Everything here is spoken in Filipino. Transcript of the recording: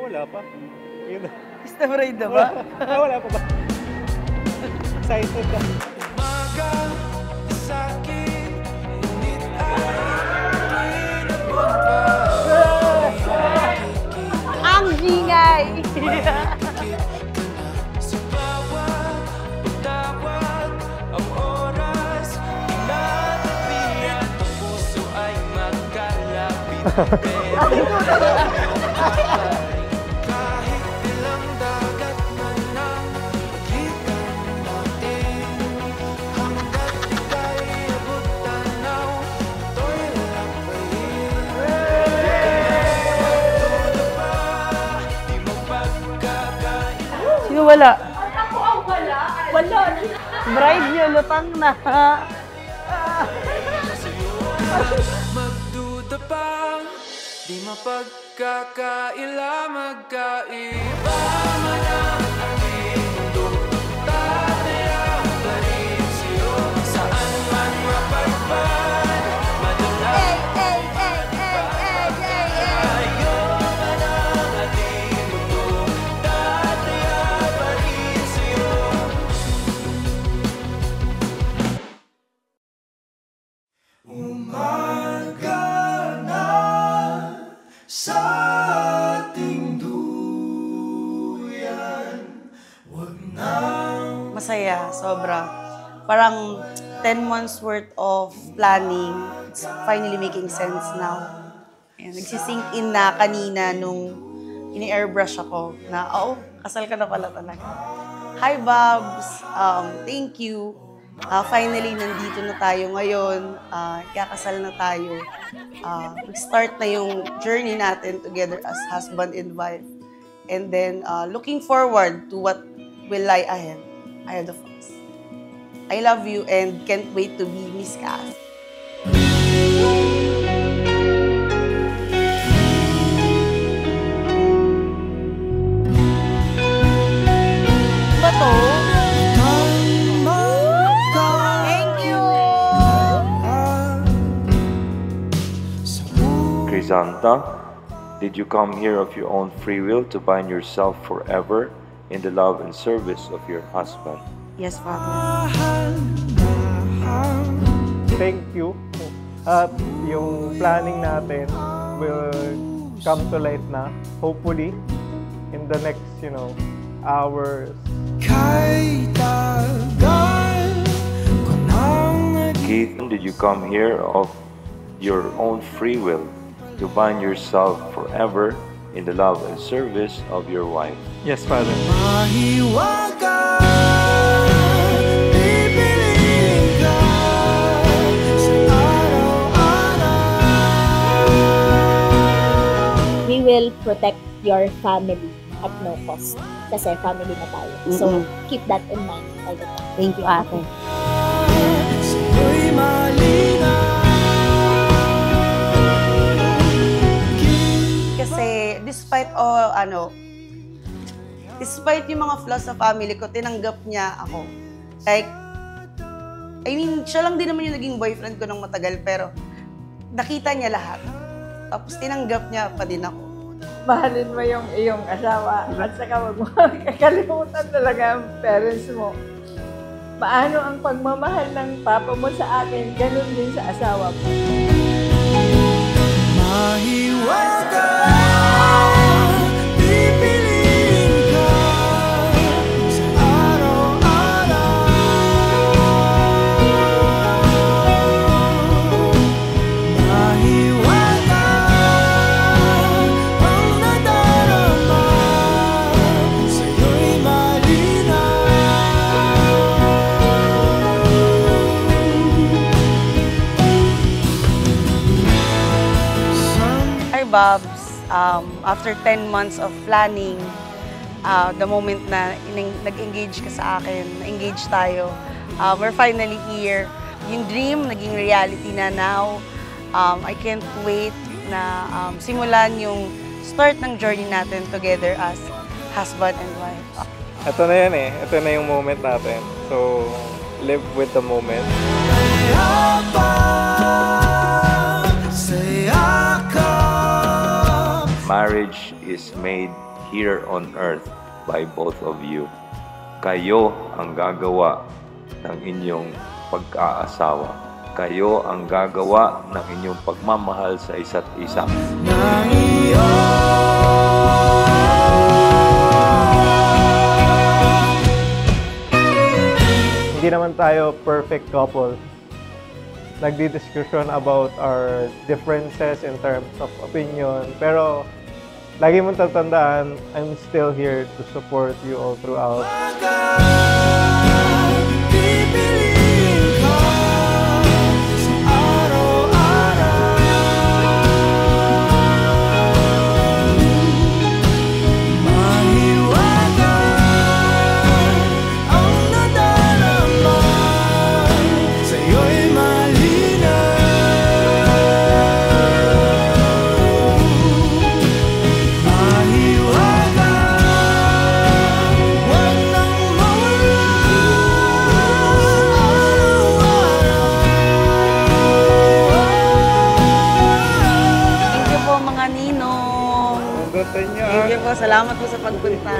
wala pa. Yun. Gusto mo rin na ba? Wala pa ba? Excited ka. Ang gingay! Sino wala? Ako ang wala. Wala. Bride niyo, lutang na. Magduda pa, di mapagkakaila, magkaiba man ang ating mundo. Tataya pa rin sa'yo, saan man mapagpad, madala. Ayaw man ang ating mundo, tataya pa rin sa'yo. Umaga na sa ating duyan, wag nang Masaya, sobra. Parang 10 months worth of planning. It's finally making sense now. And nagsisink in na kanina nung ini-airbrush ako na, oo, kasal ka na pala talaga. Hi, Babs! Thank you. Finally, nandito na tayo ngayon. Kakasal na tayo. Mag-start na yung journey natin together as husband and wife. And then, looking forward to what will lie ahead of us. I love you and can't wait to be Miss Cass. Ba to? Crisanta, did you come here of your own free will to bind yourself forever in the love and service of your husband? Yes, Father. Thank you. At yung planning natin will come to light na, hopefully, in the next, hours. Keith, did you come here of your own free will to bind yourself forever in the love and service of your wife? Yes, Father. We will protect your family at no cost. Kasi family na tayo. So, keep that in mind all the time. Thank you, ate. Kasi despite all, despite yung mga flaws sa family ko, tinanggap niya ako. Like, siya lang din naman yung naging boyfriend ko ng matagal, pero nakita niya lahat. Tapos tinanggap niya pa din ako. Mahalin mo yung iyong asawa at saka wag mo kakalimutan talaga ang parents mo. Paano ang pagmamahal ng papa mo sa akin, ganun din sa asawa mo. Mahiwaga, pipiliin ka sa araw-araw. Mahiwaga ang nadarama, sa'yo'y malinaw. Hi, Babs. After 10 months of planning, the moment na nag-engage ka sa akin, na-engage tayo, we're finally here. Yung dream, naging reality na now. I can't wait na simulan yung start ng journey natin together as husband and wife. Ito na yan eh. Ito na yung moment natin. So, live with the moment. Marriage is made here on earth by both of you. Kayo ang gagawa ng inyong pag-aasawa. Kayo ang gagawa ng inyong pagmamahal sa isa't isa. ng iyong Hindi naman tayo perfect couple. Nagdi-discussion about our differences in terms of opinion. Pero lagi mong tatandaan, I'm still here to support you all throughout. pipiliin ka sa araw-araw. Mahiwaga ang nadarama, sa'yo'y malinaw. Mahiwaga, huwag nang mawala Thank you po mga ninong. Ang ganda niya. Thank you po. Salamat po sa pagpunta.